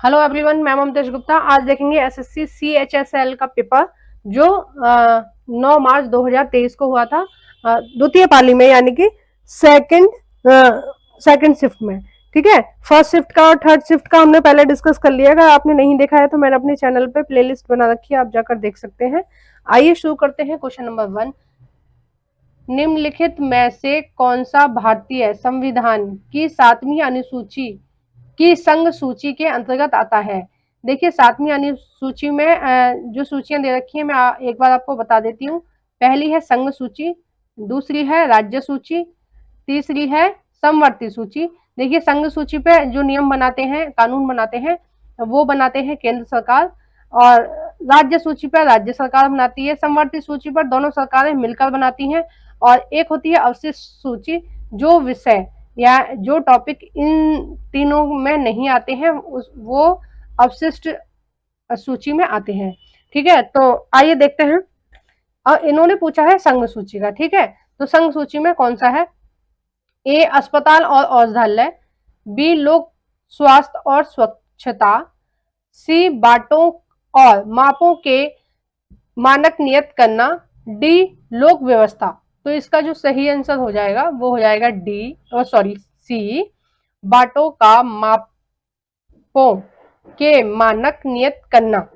Hello everyone, मैं ममतेश गुप्ता। आज देखेंगे एसएससी सीएचएसएल का पेपर जो 9 मार्च 2023 को हुआ था, द्वितीय पाली में, यानी कि सेकंड शिफ्ट में। ठीक है, फर्स्ट शिफ्ट का और थर्ड शिफ्ट का हमने पहले डिस्कस कर लिया। अगर आपने नहीं देखा है तो मैंने अपने चैनल पे प्लेलिस्ट बना रखी है, आप जाकर देख सकते हैं। आइए शुरू करते हैं। क्वेश्चन नंबर 1, निम्नलिखित में से कौन सा भारतीय संविधान की 7वीं अनुसूची की संघ सूची के अंतर्गत आता है। देखिए, 7वीं अनुसूची में जो सूचियां दे रखी है, मैं एक बार आपको बता देती हूँ। पहली है संघ सूची, दूसरी है राज्य सूची, तीसरी है समवर्ती सूची। देखिए, संघ सूची पे जो नियम बनाते हैं, कानून बनाते हैं, वो बनाते हैं केंद्र सरकार, और राज्य सूची पर राज्य सरकार बनाती है। समवर्ती सूची पर दोनों सरकारें मिलकर बनाती हैं। और एक होती है अवशिष्ट सूची, जो विषय या जो टॉपिक इन तीनों में नहीं आते हैं वो अवशिष्ट सूची में आते हैं। ठीक है, तो आइए देखते हैं। और इन्होंने पूछा है संघ सूची का। ठीक है, तो संघ सूची में कौन सा है? ए, अस्पताल और औषधालय, बी, लोक स्वास्थ्य और स्वच्छता, सी, बाटों और मापों के मानक नियत करना, डी, लोक व्यवस्था। तो इसका जो सही आंसर हो जाएगा वो हो जाएगा डी, सॉरी सी, बाटों का मापों के मानक नियत करना।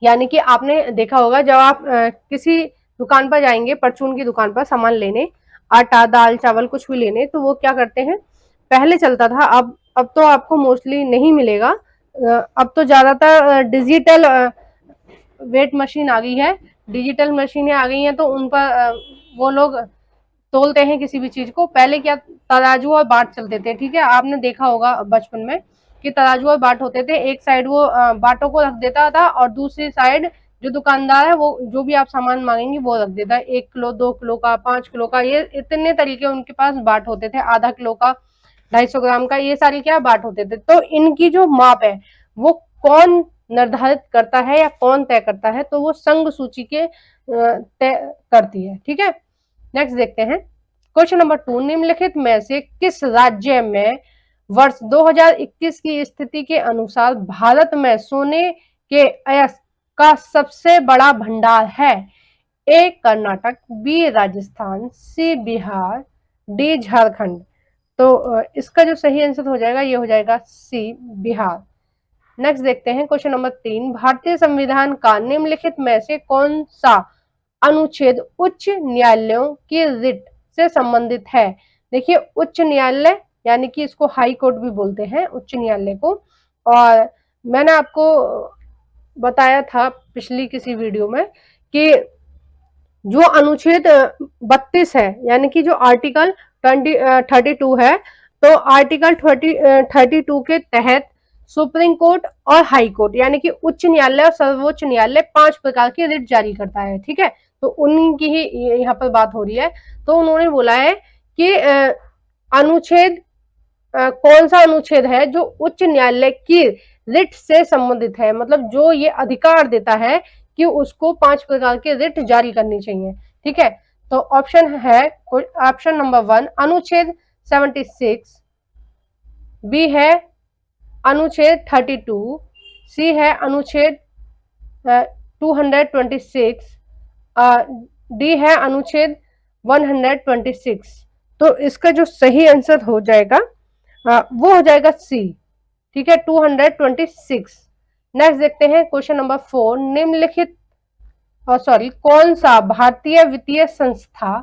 यानी कि आपने देखा होगा, जब आप किसी दुकान पर जाएंगे, परचून की दुकान पर सामान लेने, आटा, दाल, चावल कुछ भी लेने, तो वो क्या करते हैं, पहले चलता था, अब तो आपको मोस्टली नहीं मिलेगा। अब तो ज्यादातर डिजिटल वेट मशीन आ गई है, डिजिटल मशीनें आ गई हैं, तो उन पर वो लोग तोलते हैं किसी भी चीज को। पहले क्या, तराजू और बाट चलते थे। ठीक है, आपने देखा होगा बचपन में कि तराजू और बाट होते थे। एक साइड वो बाटों को रख देता था, और दूसरी साइड जो दुकानदार है वो जो भी आप सामान मांगेंगे वो रख देता है। 1 किलो, 2 किलो का, 5 किलो का, ये इतने तरीके उनके पास बाट होते थे। आधा किलो का, 250 ग्राम का, ये सारी क्या बाट होते थे। तो इनकी जो माप है वो कौन निर्धारित करता है या कौन तय करता है? तो वो संघ सूची के तय करती है। ठीक है, नेक्स्ट देखते हैं। क्वेश्चन नंबर 2, निम्नलिखित में से किस राज्य में वर्ष 2021 की स्थिति के अनुसार भारत में सोने के अयस्क का सबसे बड़ा भंडार है? ए, कर्नाटक, बी, राजस्थान, सी, बिहार, डी, झारखंड। तो इसका जो सही आंसर हो जाएगा ये हो जाएगा सी, बिहार। नेक्स्ट देखते हैं। क्वेश्चन नंबर 3, भारतीय संविधान का निम्नलिखित में से कौन सा अनुच्छेद उच्च न्यायालयों की रिट से संबंधित है? देखिए, उच्च न्यायालय यानी कि इसको हाई कोर्ट भी बोलते हैं, उच्च न्यायालय को। और मैंने आपको बताया था पिछली किसी वीडियो में कि जो अनुच्छेद 32 है, यानी कि जो आर्टिकल 32 है, तो आर्टिकल 32 के तहत सुप्रीम कोर्ट और हाई कोर्ट, यानी कि उच्च न्यायालय और सर्वोच्च न्यायालय 5 प्रकार की रिट जारी करता है। ठीक है, तो उनकी ही यहाँ पर बात हो रही है। तो उन्होंने बोला है कि अनुच्छेद कौन सा अनुच्छेद है जो उच्च न्यायालय की रिट से संबंधित है, मतलब जो ये अधिकार देता है कि उसको 5 प्रकार के रिट जारी करनी चाहिए। ठीक है, तो ऑप्शन है, ऑप्शन नंबर 1 अनुच्छेद 76, बी है अनुच्छेद 32, सी है अनुच्छेद 226, डी है अनुच्छेद 126। तो इसका जो सही आंसर हो जाएगा वो हो जाएगा सी। ठीक है, 226। नेक्स्ट देखते हैं क्वेश्चन नंबर 4, निम्नलिखित कौन सा भारतीय वित्तीय संस्था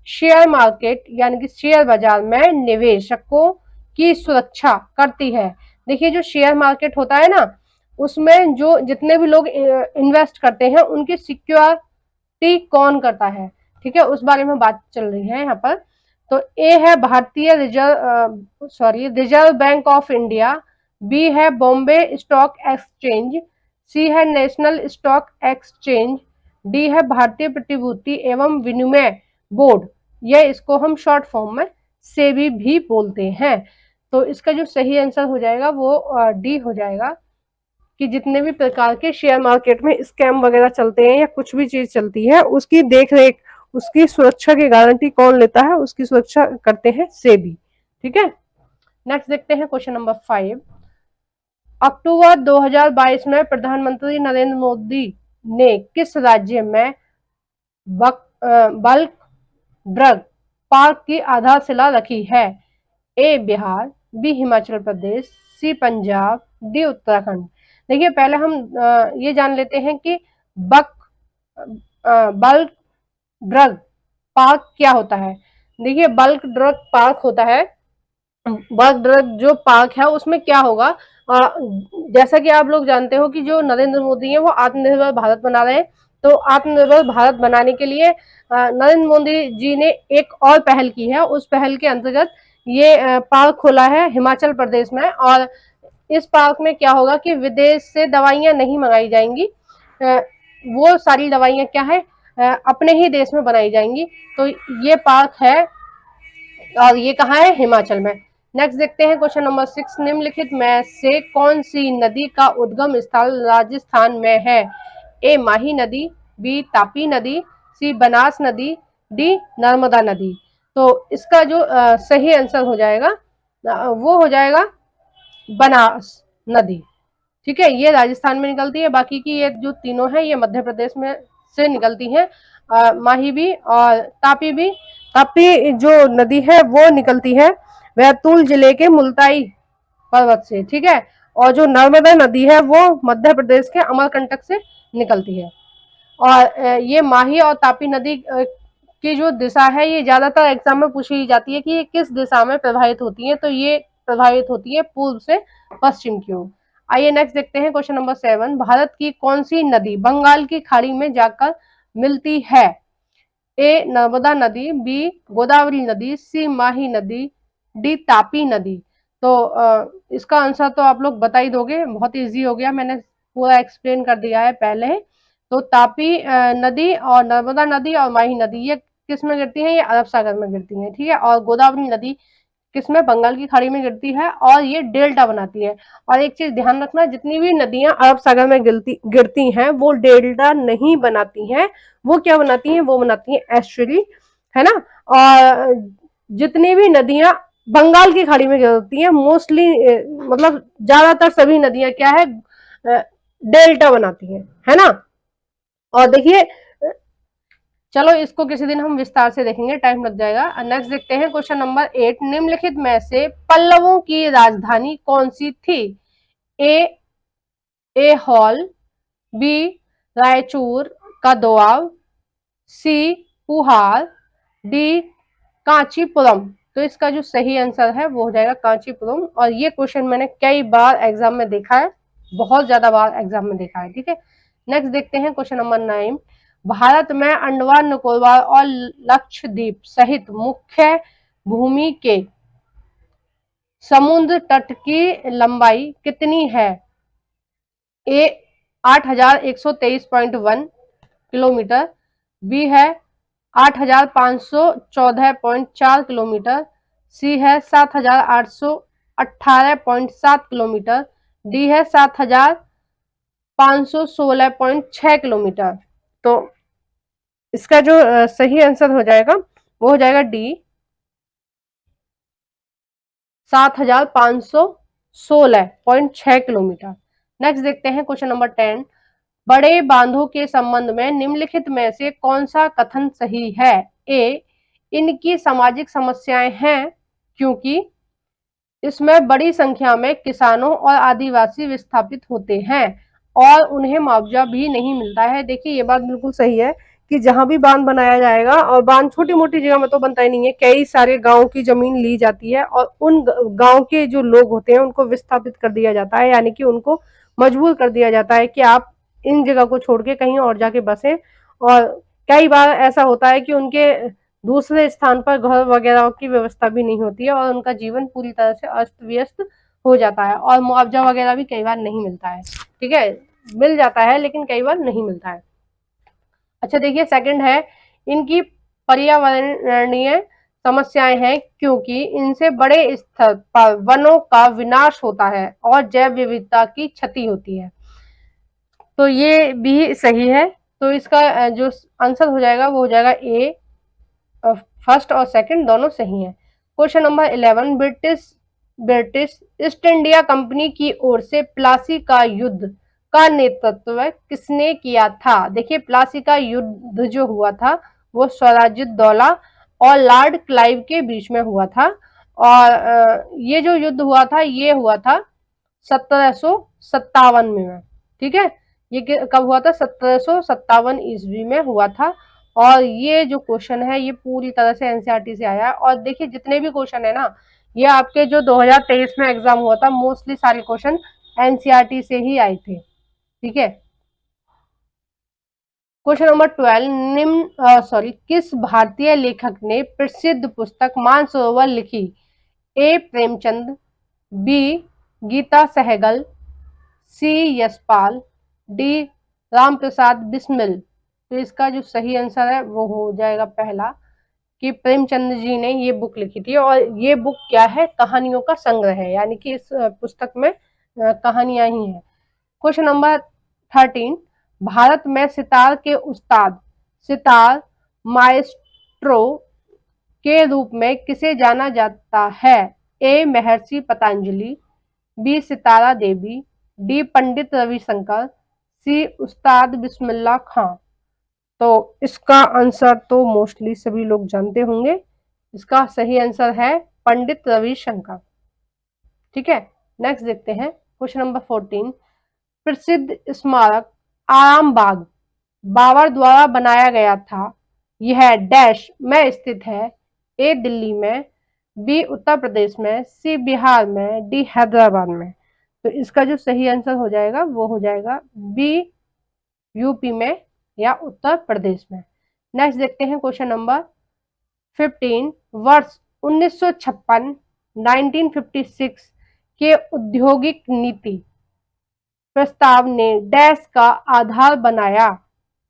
शेयर मार्केट यानी कि शेयर बाजार में निवेशकों की सुरक्षा करती है? देखिए, जो शेयर मार्केट होता है ना, उसमें जो जितने भी लोग इन्वेस्ट करते हैं उनकी सिक्योरिटी कौन करता है? ठीक है, उस बारे में बात चल रही है यहाँ पर। तो ए है भारतीय reserve bank of India, B है बॉम्बे स्टॉक एक्सचेंज, सी है नेशनल स्टॉक एक्सचेंज, डी है भारतीय प्रतिभूति एवं विनिमय बोर्ड, ये इसको हम शॉर्ट फॉर्म में सेबी भी बोलते हैं। तो इसका जो सही आंसर हो जाएगा वो डी हो जाएगा, कि जितने भी प्रकार के शेयर मार्केट में स्कैम वगैरह चलते हैं या कुछ भी चीज चलती है, उसकी देख रेख, उसकी सुरक्षा की गारंटी कौन लेता है? उसकी सुरक्षा करते हैं सेबी। ठीक है, नेक्स्ट देखते हैं क्वेश्चन नंबर 5, अक्टूबर 2022 में प्रधानमंत्री नरेंद्र मोदी ने किस राज्य में बल्क ड्रग पार्क की आधारशिला रखी है? ए बिहार, बी हिमाचल प्रदेश, सी पंजाब, डी उत्तराखंड। देखिए पहले हम ये जान लेते हैं कि बक बल्क ड्रग पार्क क्या होता है। देखिए बल्क ड्रग पार्क होता है, बल्क ड्रग जो पार्क है उसमें क्या होगा, जैसा कि आप लोग जानते हो कि जो नरेंद्र मोदी है वो आत्मनिर्भर भारत बना रहे हैं। तो आत्मनिर्भर भारत बनाने के लिए नरेंद्र मोदी जी ने एक और पहल की है। उस पहल के अंतर्गत ये पार्क खोला है हिमाचल प्रदेश में। और इस पार्क में क्या होगा कि विदेश से दवाइयां नहीं मंगाई जाएंगी, वो सारी दवाइयां क्या है अपने ही देश में बनाई जाएंगी। तो ये पार्क है और ये कहाँ है? हिमाचल में। नेक्स्ट देखते हैं क्वेश्चन नंबर 6, निम्नलिखित में से कौन सी नदी का उद्गम स्थल राजस्थान में है? ए माही नदी, बी तापी नदी, सी बनास नदी, डी नर्मदा नदी। तो इसका जो सही आंसर हो जाएगा वो हो जाएगा बनास नदी। ठीक है, ये राजस्थान में निकलती है, बाकी की ये जो तीनों है ये मध्य प्रदेश में से निकलती है। माही भी और तापी भी। तापी जो नदी है वो निकलती है बैतूल जिले के मुल्ताई पर्वत से। ठीक है, और जो नर्मदा नदी है वो मध्य प्रदेश के अमरकंटक से निकलती है। और ये माही और तापी नदी की जो दिशा है ये ज्यादातर एग्जाम में पूछी जाती है कि ये किस दिशा में प्रवाहित होती है। तो ये प्रवाहित होती है पूर्व से पश्चिम की ओर। आइए नेक्स्ट देखते हैं क्वेश्चन नंबर 7, भारत की कौन सी नदी बंगाल की खाड़ी में जाकर मिलती है? ए नर्मदा नदी, बी गोदावरी नदी, सी माही नदी, डी तापी नदी। तो इसका आंसर तो आप लोग बता ही दोगे, बहुत इजी हो गया, मैंने पूरा एक्सप्लेन कर दिया है पहले। तो तापी नदी और नर्मदा नदी और माही नदी ये किस में गिरती है? ये अरब सागर में गिरती है। ठीक है, और गोदावरी नदी किसमें? बंगाल की खाड़ी में गिरती है और ये डेल्टा बनाती है। और एक चीज ध्यान रखना, जितनी भी नदियां अरब सागर में गिरती हैं वो डेल्टा नहीं बनाती हैं, वो क्या बनाती हैं? वो बनाती हैं एस्चुरी, है ना। और जितनी भी नदियां बंगाल की खाड़ी में गिरती हैं मोस्टली, मतलब ज्यादातर सभी नदियां क्या है? डेल्टा बनाती है ना। और देखिए चलो इसको किसी दिन हम विस्तार से देखेंगे, टाइम लग जाएगा। नेक्स्ट देखते हैं क्वेश्चन नंबर 8, निम्नलिखित में से पल्लवों की राजधानी कौन सी थी? ए हॉल, बी रायचूर का दोआब, सी पुहार, डी कांचीपुरम। तो इसका जो सही आंसर है वो हो जाएगा कांचीपुरम। और ये क्वेश्चन मैंने कई बार एग्जाम में देखा है, बहुत ज्यादा बार एग्जाम में देखा है। ठीक है, नेक्स्ट देखते हैं क्वेश्चन नंबर 9, भारत में अंडमान निकोबार और लक्षद्वीप सहित मुख्य भूमि के समुद्र तट की लंबाई कितनी है? ए 8123.1 किलोमीटर, बी है 8514.4 किलोमीटर, सी है 7818.7 किलोमीटर, डी है 7516.6 किलोमीटर। तो इसका जो सही आंसर हो जाएगा वो हो जाएगा डी 7516.6 किलोमीटर। नेक्स्ट देखते हैं क्वेश्चन नंबर 10, बड़े बांधों के संबंध में निम्नलिखित में से कौन सा कथन सही है? ए इनकी सामाजिक समस्याएं हैं क्योंकि इसमें बड़ी संख्या में किसानों और आदिवासी विस्थापित होते हैं और उन्हें मुआवजा भी नहीं मिलता है। देखिए ये बात बिल्कुल सही है कि जहां भी बांध बनाया जाएगा, और बांध छोटी मोटी जगह में तो बनता ही नहीं है, कई सारे गांव की जमीन ली जाती है और उन गांव के जो लोग होते हैं उनको विस्थापित कर दिया जाता है, यानी कि उनको मजबूर कर दिया जाता है कि आप इन जगह को छोड़ के कहीं और जाके बसें। और कई बार ऐसा होता है कि उनके दूसरे स्थान पर घर वगैरह की व्यवस्था भी नहीं होती है और उनका जीवन पूरी तरह से अस्त व्यस्त हो जाता है और मुआवजा वगैरह भी कई बार नहीं मिलता है। ठीक है, मिल जाता है लेकिन कई बार नहीं मिलता है। अच्छा देखिए सेकंड है, इनकी पर्यावरणीय समस्याएं हैं क्योंकि इनसे बड़े स्तर पर वनों का विनाश होता है और जैव विविधता की क्षति होती है। तो ये भी सही है। तो इसका जो आंसर हो जाएगा वो हो जाएगा ए, फर्स्ट और सेकंड दोनों सही हैं। Question number 11, British east India company की ओर से प्लासी का युद्ध का नेतृत्व किसने किया था? देखिए, प्लासी का युद्ध जो हुआ था वो सिराजुद्दौला और लॉर्ड क्लाइव के बीच में हुआ था। और ये जो युद्ध हुआ था ये हुआ था 1757 में। ठीक है, ये कब हुआ था? 1757 ईस्वी में हुआ था। और ये जो क्वेश्चन है ये पूरी तरह से एनसीईआरटी से आया है। और देखिए, जितने भी क्वेश्चन है ना, ये आपके जो 2023 में एग्जाम हुआ था, मोस्टली सारे क्वेश्चन एनसीईआरटी से ही आए थे। ठीक है, क्वेश्चन नंबर 12, किस भारतीय लेखक ने प्रसिद्ध पुस्तक मानसरोवर लिखी? ए प्रेमचंद, बी गीता सहगल, सी यशपाल, डी रामप्रसाद बिस्मिल। तो इसका जो सही आंसर है वो हो जाएगा पहला, कि प्रेमचंद जी ने ये बुक लिखी थी। और ये बुक क्या है? कहानियों का संग्रह है, यानी कि इस पुस्तक में कहानियां ही हैं। क्वेश्चन नंबर 13, भारत में सितार के उस्ताद, सितार माएस्ट्रो के रूप में किसे जाना जाता है? ए महर्षि पतंजलि, बी सितारा देवी, डी पंडित रविशंकर, सी उस्ताद बिस्मिल्लाह खां। तो इसका आंसर तो मोस्टली सभी लोग जानते होंगे। इसका सही आंसर है पंडित रविशंकर। ठीक है, नेक्स्ट देखते हैं क्वेश्चन नंबर 14, प्रसिद्ध स्मारक आराम बाग बाबर द्वारा बनाया गया था, यह डैश में स्थित है? ए दिल्ली में, बी उत्तर प्रदेश में, सी बिहार में, डी हैदराबाद में। तो इसका जो सही आंसर हो जाएगा वो हो जाएगा बी यूपी में या उत्तर प्रदेश में। नेक्स्ट देखते हैं क्वेश्चन नंबर 15, वर्ष 1956 1956 के औद्योगिक नीति प्रस्ताव ने डैश का आधार बनाया?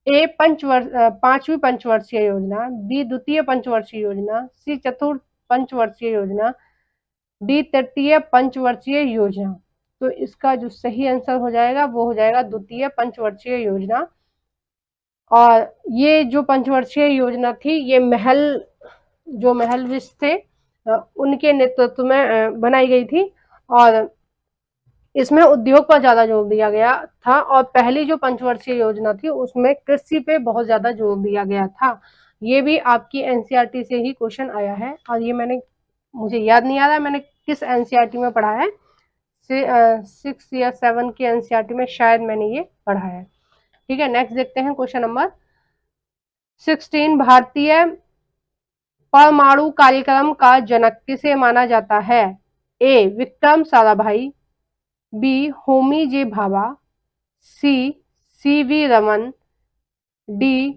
ए पांचवी पंचवर्षीय योजना, बी द्वितीय पंचवर्षीय योजना, सी चतुर्थ पंचवर्षीय योजना, डी तृतीय पंचवर्षीय योजना। तो इसका जो सही आंसर हो जाएगा वो हो जाएगा द्वितीय पंचवर्षीय योजना। और ये जो पंचवर्षीय योजना थी ये महल विश थे उनके नेतृत्व में बनाई गई थी। और इसमें उद्योग पर ज्यादा जोर दिया गया था। और पहली जो पंचवर्षीय योजना थी उसमें कृषि पे बहुत ज्यादा जोर दिया गया था। ये भी आपकी एनसीईआरटी से ही क्वेश्चन आया है। और ये मुझे याद नहीं आ रहा मैंने किस एनसीईआरटी में पढ़ा है, 6 या 7 की एनसीईआरटी में शायद मैंने ये पढ़ा है। ठीक है, नेक्स्ट देखते हैं क्वेश्चन नंबर 16, भारतीय परमाणु कार्यक्रम का जनक किसे माना जाता है? ए विक्रम साराभाई, बी होमी जे भाभा, सी सीवी रमन, डी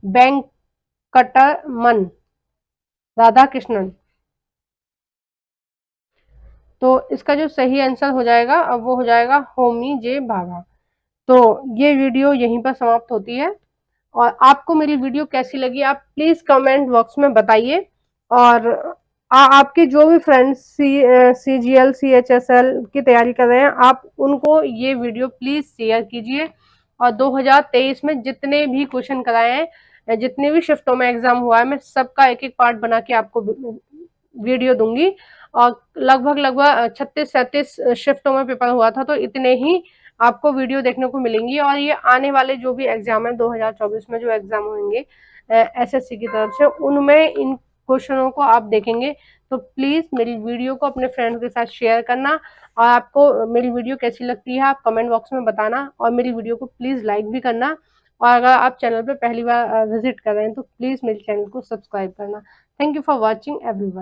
वेंकटरमन राधाकृष्णन। तो इसका जो सही आंसर हो जाएगा अब वो हो जाएगा होमी जे भाभा। तो ये वीडियो यहीं पर समाप्त होती है। और आपको मेरी वीडियो कैसी लगी आप प्लीज कमेंट बॉक्स में बताइए। और आपके जो भी फ्रेंड्स CGL CHSL की तैयारी कर रहे हैं आप उनको ये वीडियो प्लीज शेयर कीजिए। और 2023 में जितने भी क्वेश्चन कराए हैं, जितने भी शिफ्टों में एग्जाम हुआ है, मैं सबका एक एक पार्ट बना के आपको वीडियो दूंगी। और लगभग 36-37 शिफ्टों में पेपर हुआ था, तो इतने ही आपको वीडियो देखने को मिलेंगी। और ये आने वाले जो भी एग्जाम है 2024 में जो एग्जाम होंगे SSC की तरफ से, उनमें इन क्वेश्चनों को आप देखेंगे। तो प्लीज मेरी वीडियो को अपने फ्रेंड्स के साथ शेयर करना। और आपको मेरी वीडियो कैसी लगती है आप कमेंट बॉक्स में बताना। और मेरी वीडियो को प्लीज लाइक भी करना। और अगर आप चैनल पर पहली बार विजिट कर रहे हैं तो प्लीज मेरे चैनल को सब्सक्राइब करना। Thank you for watching everyone.